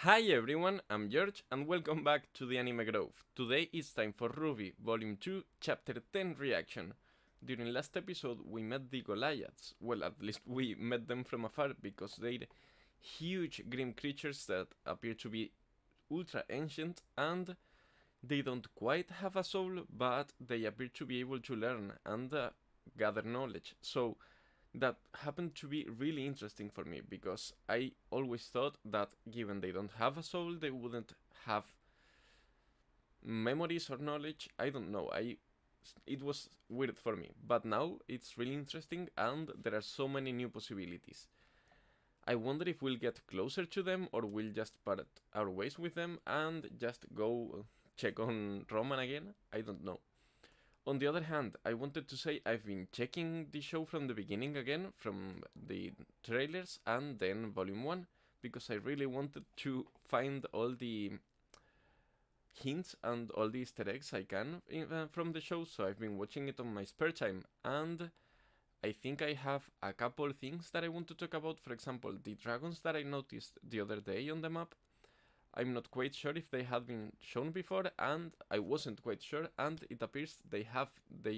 Hi everyone, I'm George and welcome back to the Anime Grove. Today it's time for RWBY Volume 2 Chapter 10 reaction. During last episode we met the Goliaths, well at least we met them from afar because they're huge grim creatures that appear to be ultra ancient and they don't quite have a soul but they appear to be able to learn and gather knowledge. So that happened to be really interesting for me because I always thought that given they don't have a soul, they wouldn't have memories or knowledge. I don't know. It was weird for me, but now it's really interesting and there are so many new possibilities. I wonder if we'll get closer to them or we'll just part our ways with them and just go check on Roman again. I don't know. On the other hand, I wanted to say I've been checking the show from the beginning again, from the trailers and then Volume 1, because I really wanted to find all the hints and all the Easter eggs I can from the show, so I've been watching it on my spare time, and I think I have a couple things that I want to talk about. For example, the dragons that I noticed the other day on the map. I'm not quite sure if they had been shown before, and I wasn't quite sure, and it appears they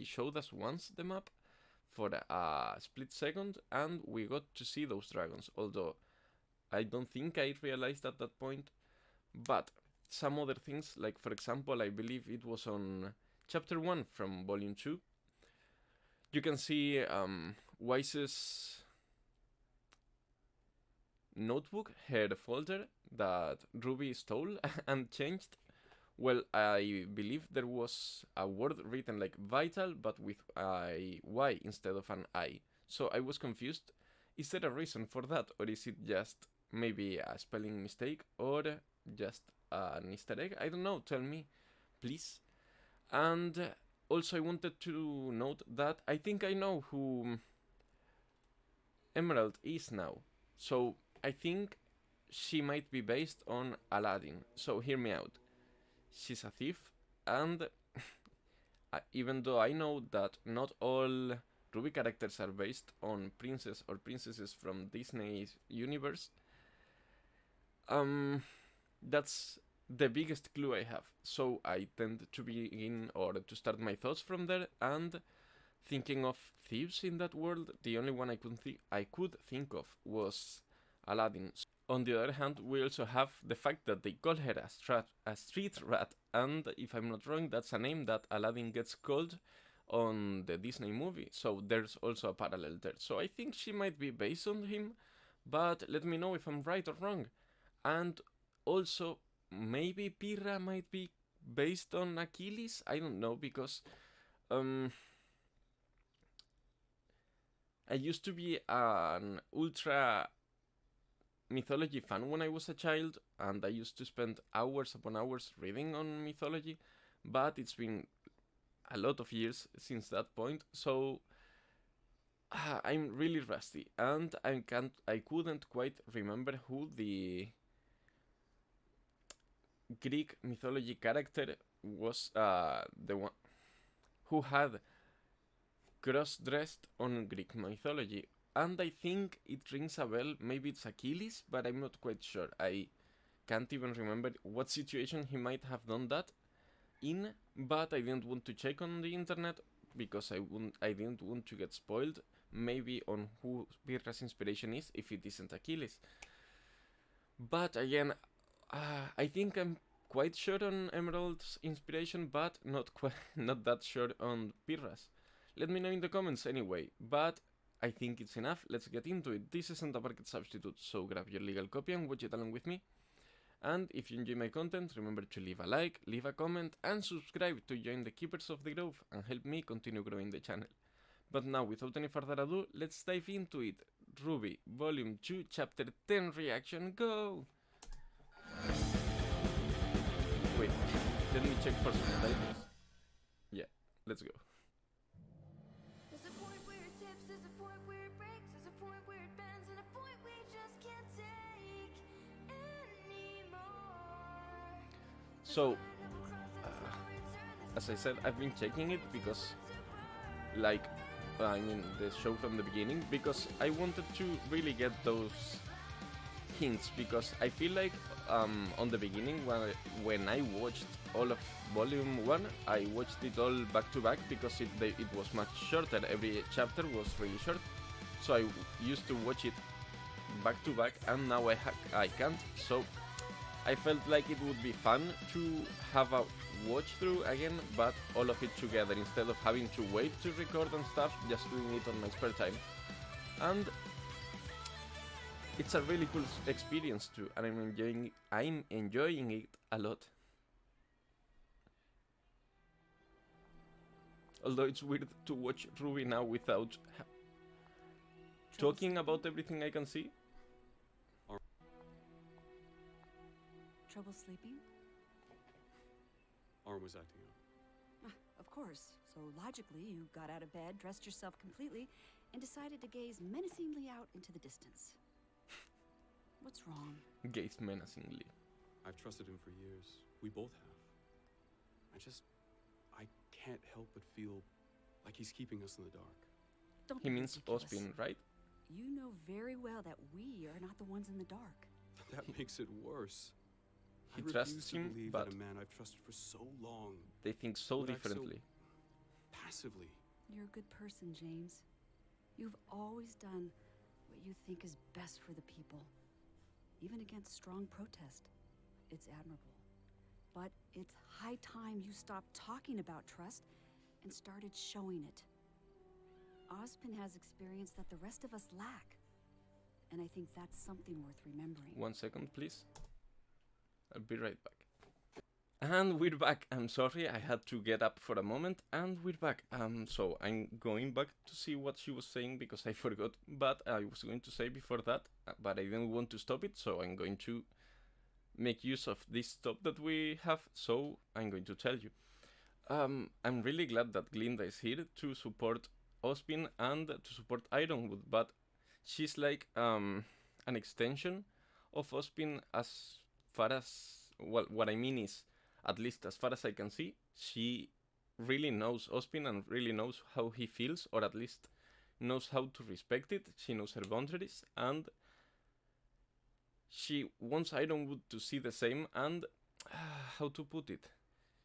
showed us once the map for a split second, and we got to see those dragons, although I don't think I realized at that point. But some other things, like for example, I believe it was on chapter 1 from volume 2, you can see Wise's notebook, her folder that RWBY stole and changed. Well, I believe there was a word written like vital but with a Y instead of an I. So I was confused. Is there a reason for that, or is it just maybe a spelling mistake or just an Easter egg? I don't know, tell me, please. And also I wanted to note that I think I know who Emerald is now. So I think she might be based on Aladdin. So hear me out. She's a thief, and even though I know that not all RWBY characters are based on princes or princesses from Disney's universe, that's the biggest clue I have. So I tend to begin or to start my thoughts from there, and thinking of thieves in that world, the only one I could think of was Aladdin. On the other hand, we also have the fact that they call her a street rat, and if I'm not wrong, that's a name that Aladdin gets called on the Disney movie, so there's also a parallel there. So I think she might be based on him, but let me know if I'm right or wrong. And also, maybe Pirra might be based on Achilles? I don't know, because I used to be an ultra mythology fan when I was a child, and I used to spend hours upon hours reading on mythology, but it's been a lot of years since that point, so I'm really rusty, and I couldn't quite remember who the Greek mythology character was, the one who had cross-dressed on Greek mythology. And I think it rings a bell, maybe it's Achilles, but I'm not quite sure. I can't even remember what situation he might have done that in, but I didn't want to check on the internet because I didn't want to get spoiled, maybe on who Pirra's inspiration is, if it isn't Achilles. But again, I think I'm quite sure on Emerald's inspiration, but not that sure on Pirra's. Let me know in the comments anyway, but I think it's enough, let's get into it. This isn't a market substitute, so grab your legal copy and watch it along with me. And if you enjoy my content, remember to leave a like, leave a comment, and subscribe to join the Keepers of the Grove and help me continue growing the channel. But now, without any further ado, let's dive into it. RWBY Volume 2 Chapter 10 reaction, go! Wait, let me check for subtitles. Yeah, let's go. So, as I said, I've been checking it because, like, I mean, the show from the beginning, because I wanted to really get those hints, because I feel like on the beginning when I watched all of Volume 1, I watched it all back to back because it was much shorter. Every chapter was really short, so I used to watch it back to back, and now I can't. So I felt like it would be fun to have a watch through again, but all of it together instead of having to wait to record and stuff, just doing it on my spare time. And it's a really cool experience too, and I'm enjoying it a lot. Although it's weird to watch RWBY now without talking about everything I can see. Trouble sleeping? Arm was acting up. Of course. So logically, you got out of bed, dressed yourself completely, and decided to gaze menacingly out into the distance. What's wrong? Gaze menacingly. I've trusted him for years. We both have. I can't help but feel like he's keeping us in the dark. Don't He be means ridiculous. Ospin, right? You know very well that we are not the ones in the dark. That makes it worse. He I trusts refuse to him, believe but that a man I've trusted for so long, they think so But I've so- differently. passively. You're a good person, James. You've always done what you think is best for the people, even against strong protest. It's admirable. But it's high time you stopped talking about trust and started showing it. Ozpin has experience that the rest of us lack, and I think that's something worth remembering. 1 second, please. I'll be right back. And we're back. I'm sorry, I had to get up for a moment, and we're back. So I'm going back to see what she was saying because I forgot, but I was going to say before that, but I didn't want to stop it, so I'm going to make use of this stop that we have, so I'm going to tell you. I'm really glad that Glinda is here to support Ospin and to support Ironwood, but she's like an extension of Ospin as far as, well, what I mean is, at least as far as I can see, she really knows Ospin and really knows how he feels, or at least knows how to respect it. She knows her boundaries, and she wants Ironwood to see the same, and how to put it?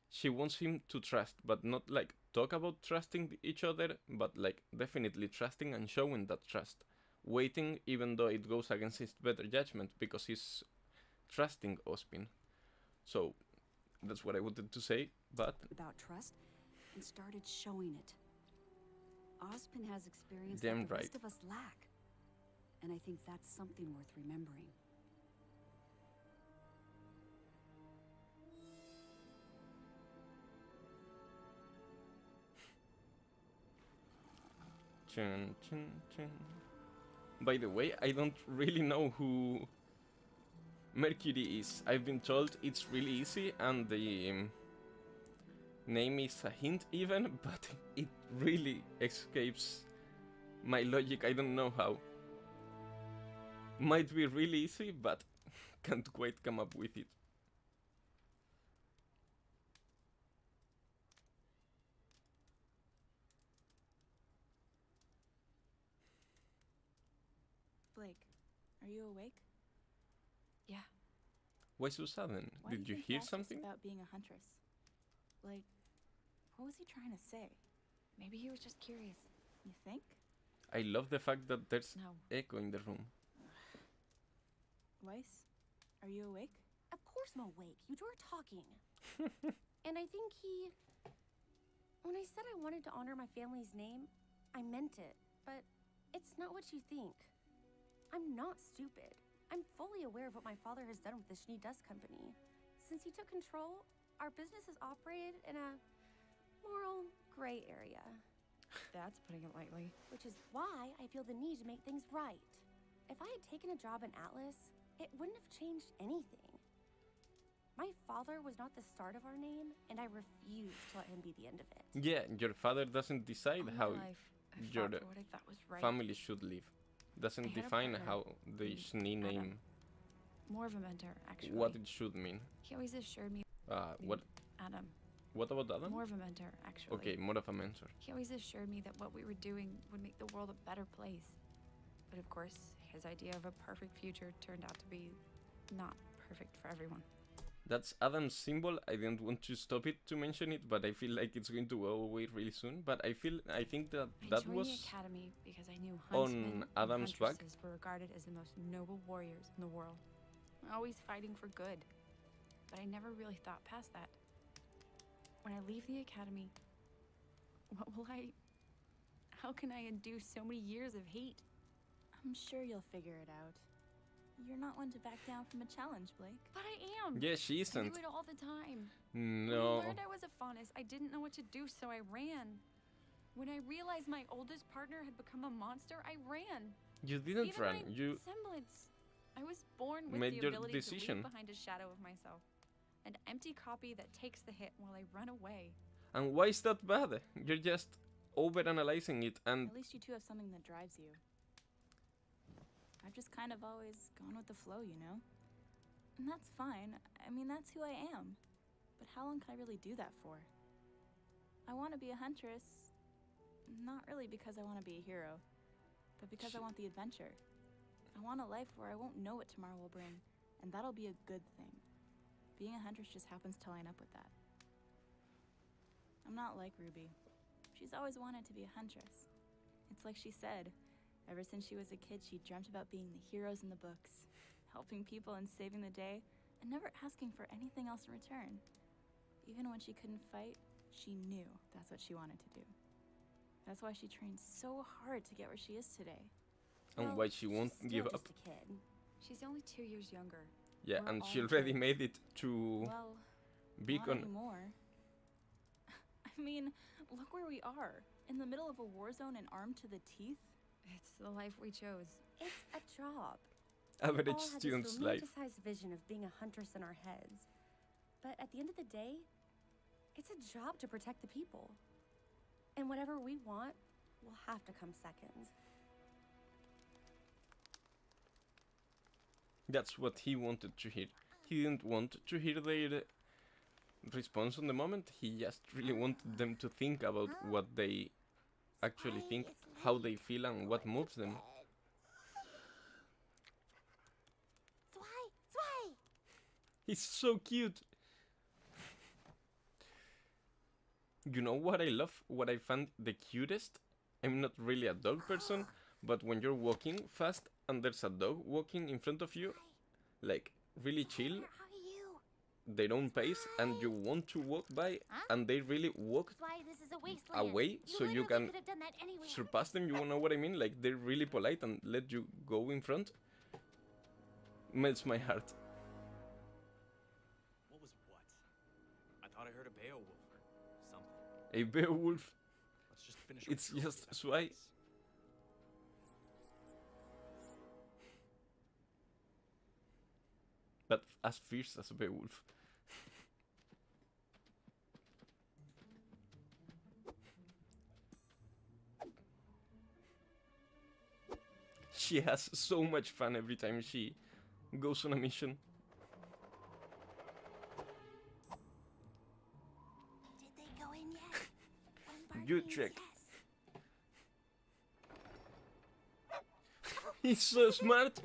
She wants him to trust, but not like talk about trusting each other, but like definitely trusting and showing that trust. Waiting even though it goes against his better judgment, because he's trusting Ospin. So that's what I wanted to say, but About trust and started showing it. Ozpin has experience Damn that the right. rest of us lack, and I think that's something worth remembering. Chun, chun, chun. By the way, I don't really know who Mercury is. I've been told it's really easy and the name is a hint even, but it really escapes my logic. I don't know how. Might be really easy, but can't quite come up with it. Blake, are you awake? Yeah. Why so sudden? Why do Did you think hear Walsh is something? about being a huntress? Like, what was he trying to say? Maybe he was just curious. You think? I love the fact that there's No. echo in the room. Weiss, are you awake? Of course I'm awake. You two are talking. And I think when I said I wanted to honor my family's name, I meant it. But it's not what you think. I'm not stupid. I'm fully aware of what my father has done with the Schnee Dust Company. Since he took control, our business has operated in a moral gray area. That's putting it lightly. Which is why I feel the need to make things right. If I had taken a job in Atlas, it wouldn't have changed anything. My father was not the start of our name, and I refuse to let him be the end of it. Yeah, your father doesn't decide All my how life, I your fought for what I thought was right. family should live. Doesn't I had a define partner, how the named Schnee Adam. name, More of a mentor, actually. what it should mean. He always assured me. What Adam. What about Adam? More of a mentor, actually. Okay, more of a mentor. He always assured me that what we were doing would make the world a better place. But of course, His idea of a perfect future turned out to be not perfect for everyone. That's Adam's symbol. I didn't want to stop it to mention it, but I feel like it's going to go away really soon. But I think that I that joined was the academy because I knew on huntsmen Adam's and back. huntresses were regarded as the most noble warriors in the world, always fighting for good. But I never really thought past that. When I leave the academy, how can I undo so many years of hate? I'm sure you'll figure it out. You're not one to back down from a challenge, Blake. But I am. Yeah, she I isn't. do it all the time. No. When I learned I was a faunus, I didn't know what to do, so I ran. When I realized my oldest partner had become a monster, I ran. You didn't Even run. my You semblance. I was born with made the your ability decision. to leave behind a shadow of myself. An empty copy that takes the hit while I run away. And why is that bad? You're just overanalyzing it, and At least you two have something that drives you. I've just kind of always gone with the flow, you know? And that's fine. I mean, that's who I am. But how long can I really do that for? I want to be a huntress, not really because I want to be a hero, but because I want the adventure. I want a life where I won't know what tomorrow will bring, and that'll be a good thing. Being a huntress just happens to line up with that. I'm not like Ruby. She's always wanted to be a huntress. It's like she said, ever since she was a kid, she dreamt about being the heroes in the books, helping people and saving the day, and never asking for anything else in return. Even when she couldn't fight, she knew that's what she wanted to do. That's why she trained so hard to get where she is today. and why she won't she's give still up. just a kid. She's only 2 years younger. Yeah, We're and she all already kids. made it to Well, big not on. anymore. I mean, look where we are. In the middle of a war zone and armed to the teeth. It's the life we chose. It's a job. Average We all had student's this life. romanticized vision of being a huntress in our heads. But at the end of the day, it's a job to protect the people. And whatever we want will have to come second. That's what he wanted to hear. He didn't want to hear their response on the moment. He just really wanted them to think about what they actually think, how they feel, and what moves them. He's so cute. You know what I love? What I find the cutest? I'm not really a dog person, but when you're walking fast and there's a dog walking in front of you, like really chill, their own pace, and you want to walk by, and they really walk away so you can surpass them. You know what I mean? Like they're really polite and let you go in front. Melts my heart. What was what? I thought I heard a Beowulf or something. A Beowulf. Let's just finish. It's just Zwei. But as fierce as a Beowulf. She has so much fun every time she goes on a mission. Did they go in yet? Good check. He's so smart.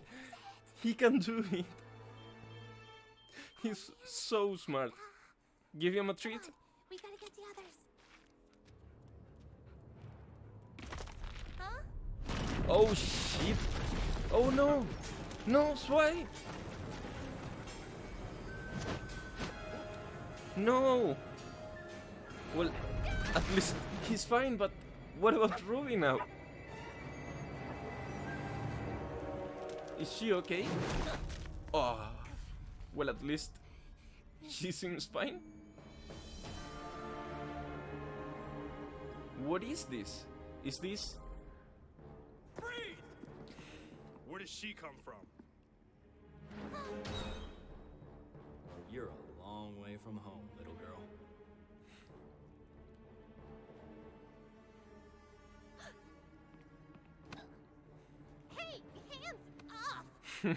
He can do it. He's so smart. Give him a treat. We gotta get the others. Oh shit. Oh no. No, Zwei. No. Well, at least he's fine, but what about Ruby now? Is she okay? Oh. Well, at least she seems fine. What is this? Is this... Freeze! Where does she come from? You're a long way from home, little girl. Hey, hands off!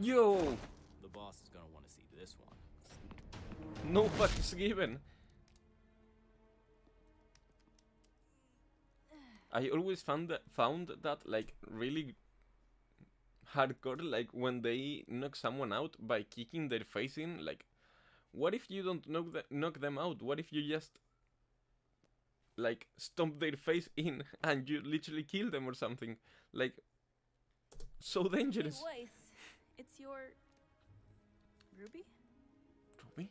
Yo! The boss is gonna want to see this one. No fucks given. I always found that like really hardcore, like when they knock someone out by kicking their face in. Like, what if you don't knock them out? What if you just like stomp their face in and you literally kill them or something? Like, so dangerous. Hey, Weiss, it's your Ruby? Ruby?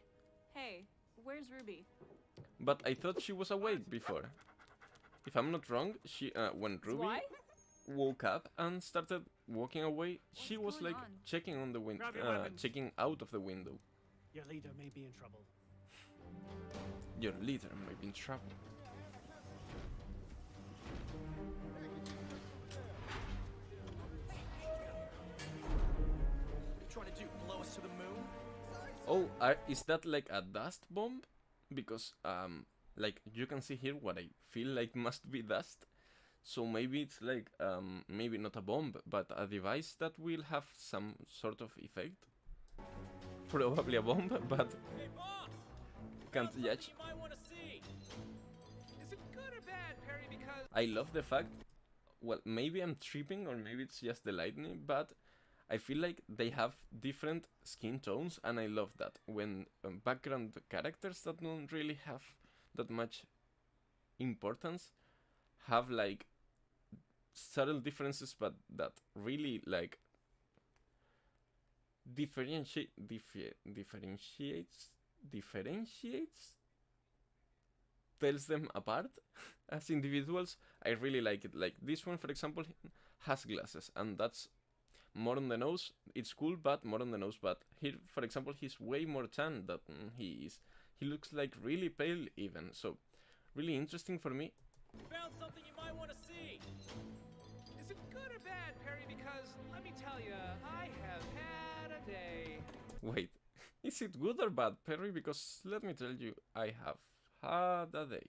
Hey, where's Ruby? But I thought she was awake before. If I'm not wrong, she when Ruby Why? woke up and started walking away, she was going like on? checking on the window, Grab your weapons. checking out of the window. Your leader may be in trouble. Your leader may be in trouble. You trying to do blow us to the moon? Oh, is that like a dust bomb? Because like you can see here what I feel like must be dust. So maybe it's like maybe not a bomb, but a device that will have some sort of effect. Probably a bomb, but Hey, boss! can't judge. You might want to see. Is it good or bad, Perry? Because I love the fact, well, maybe I'm tripping or maybe it's just the lightning, but I feel like they have different skin tones, and I love that when background characters that don't really have that much importance have like subtle differences, but that really like differentiates tells them apart as individuals. I really like it. Like this one, for example, has glasses, and that's more on the nose. It's cool, but more on the nose. But here, for example, he's way more tan than he is. He looks like really pale even. So really interesting for me. found something you might want to see. Is it good or bad, Perry? Because let me tell you, I have had a day. Wait, is it good or bad, Perry? Because let me tell you, I have had a day.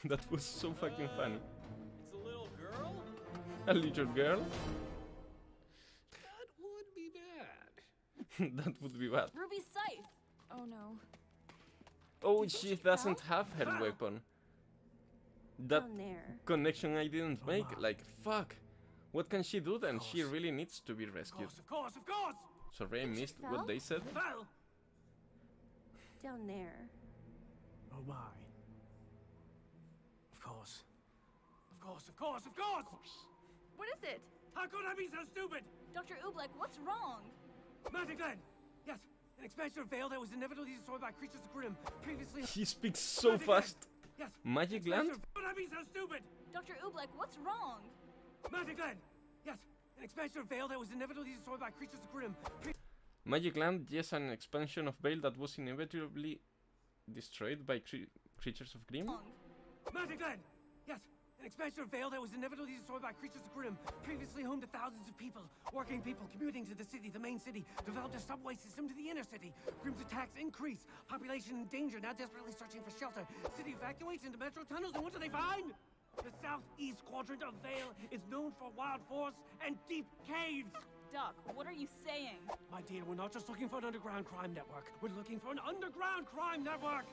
That was so fucking funny. It's a little girl? A little girl? That would be bad. That would be bad. Ruby's scythe! Oh no. Oh, she doesn't have her weapon. That Down there. connection I didn't Oh make. my. Like, fuck. What can she do then? She course. really needs to be Of rescued. course, of course, of course! Sorry, I Did she missed fell? what they said. Well, Down there. oh my. Of course. Of course, of course, of course! What is it? How could I be so stupid? Dr. Oobleck, what's wrong? Magic Glen! Yes, an expansion of Veil that was inevitably destroyed by creatures of Grimm. Previously. He speaks so Magic Land. fast. Yes. Magic Land? How could I be so stupid? Dr. Oobleck, what's wrong? Magic Land! Yes, an expansion of Veil that was inevitably destroyed by creatures of Grimm. Magic Land, yes, an expansion of Veil that was inevitably destroyed by creatures of Grimm. Magic Land! Yes, an expansion of Veil that was inevitably destroyed by creatures of Grimm. Previously home to thousands of people, working people commuting to the city, the main city, developed a subway system to the inner city. Grimm's attacks increase, population in danger, now desperately searching for shelter. City evacuates into metro tunnels, and what do they find? The southeast quadrant of Veil is known for wild forests and deep caves. Doc, what are you saying? My dear, we're not just looking for an underground crime network. We're looking for an underground crime network.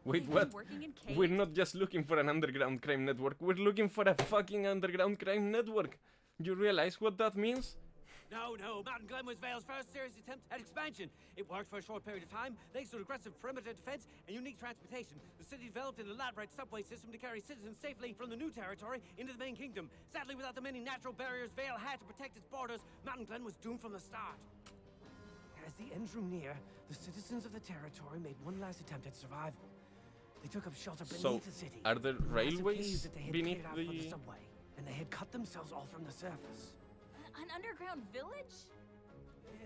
Wait, They've been what? working in caves? We're not just looking for an underground crime network. We're looking for a fucking underground crime network. You realize what that means? No, Mountain Glen was Vale's first serious attempt at expansion. It worked for a short period of time, thanks to an aggressive perimeter defense and unique transportation. The city developed an elaborate subway system to carry citizens safely from the new territory into the main kingdom. Sadly, without the many natural barriers Vale had to protect its borders, Mountain Glen was doomed from the start. As the end drew near, the citizens of the territory made one last attempt at survival. They took up shelter beneath So, the city. are there Massive railways caves that they had beneath cleared out for the the... subway, and they had cut themselves off from the surface. An underground village?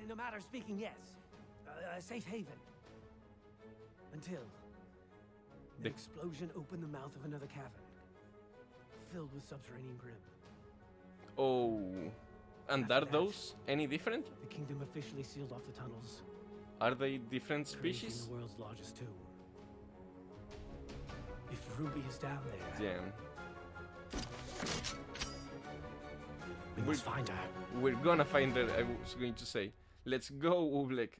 In a matter of speaking, yes. A safe haven. Until an The- explosion opened the mouth of another cavern, filled with subterranean Grimm. Oh. And After are that- those any different? The kingdom officially sealed off the tunnels, Are they different creating species? the world's largest tomb. If Ruby is down there, Damn. we must find her. We're gonna find her, I was going to say. Let's go, Oobleck.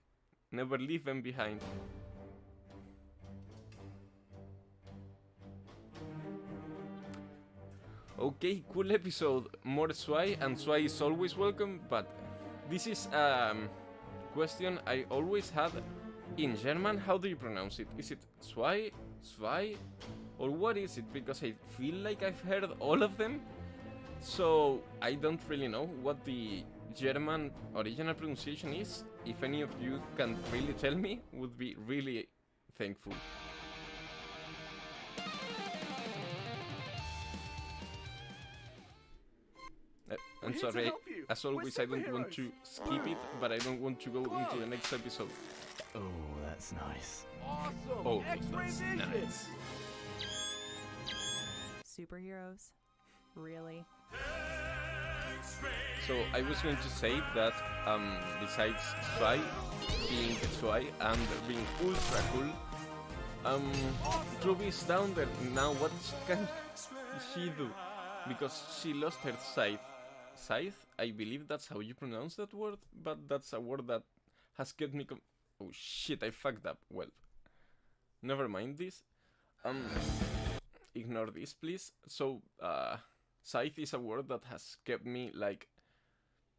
Never leave them behind. Okay, cool episode. More Zwei, and Zwei is always welcome, but this is a question I always had in German. How do you pronounce it? Is it Zwei, Zwei, or what is it? Because I feel like I've heard all of them, so I don't really know what the German original pronunciation is. If any of you can really tell me, would be really thankful. I'm sorry, as always I don't want to skip it, but I don't want to go into the next episode. Oh, that's nice. Awesome! Oh, X-ray that's vision! nice. Superheroes? Really? So I was going to say that besides Zwei being Zwei and being ultra cool, Ruby is down there. Now what can she do? Because she lost her scythe. Scythe? I believe that's how you pronounce that word, but that's a word that has kept me oh shit, I fucked up. Well, never mind this. Ignore this, please. So, scythe is a word that has kept me, like,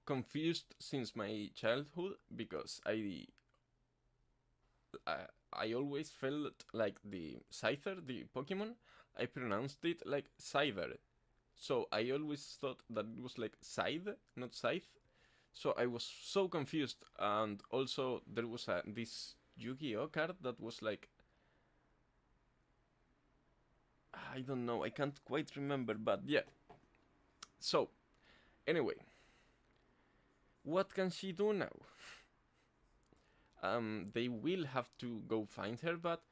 confused since my childhood, because I always felt like the Scyther, the Pokemon, I pronounced it like Scyther. So I always thought that it was like Scythe, not Scythe. So I was so confused. And also there was this Yu-Gi-Oh card that was like, I don't know, I can't quite remember, but yeah. So, anyway, what can she do now? They will have to go find her, but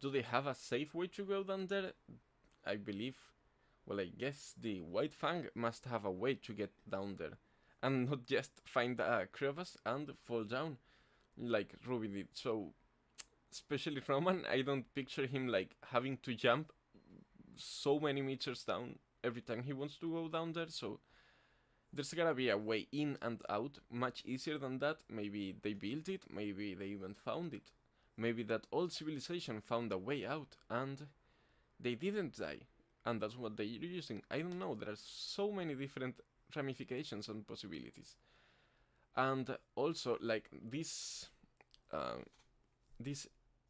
do they have a safe way to go down there? I believe, well, I guess the White Fang must have a way to get down there, and not just find a crevice and fall down, like Ruby did. So, especially Roman, I don't picture him like having to jump so many meters down every time he wants to go down there, so there's gotta be a way in and out, much easier than that. Maybe they built it, maybe they even found it. Maybe that old civilization found a way out, and they didn't die, and that's what they're using. I don't know, there are so many different ramifications and possibilities. And also, like, this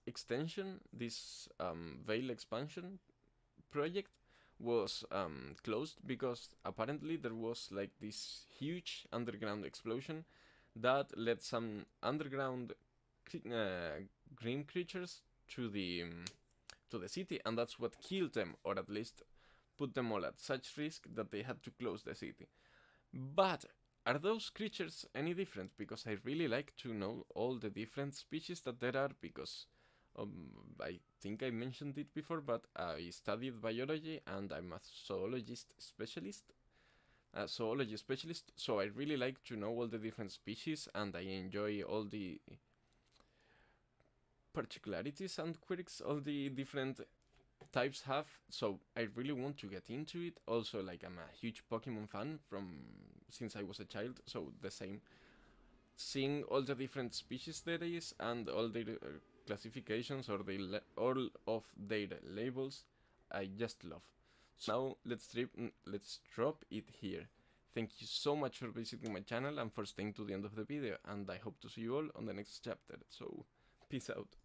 extension, this Veil expansion project was closed because apparently there was like this huge underground explosion that led some underground green creatures to the city, and that's what killed them, or at least put them all at such risk that they had to close the city. But are those creatures any different? Because I really like to know all the different species that there are, because I think I mentioned it before, but I studied biology and I'm a zoology specialist, so I really like to know all the different species, and I enjoy all the particularities and quirks all the different types have, so I really want to get into it. Also, like, I'm a huge Pokemon fan since I was a child, so the same. Seeing all the different species there is and all their classifications or all of their labels, I just love. So now let's drop it here. Thank you so much for visiting my channel and for staying to the end of the video, and I hope to see you all on the next chapter. So peace out.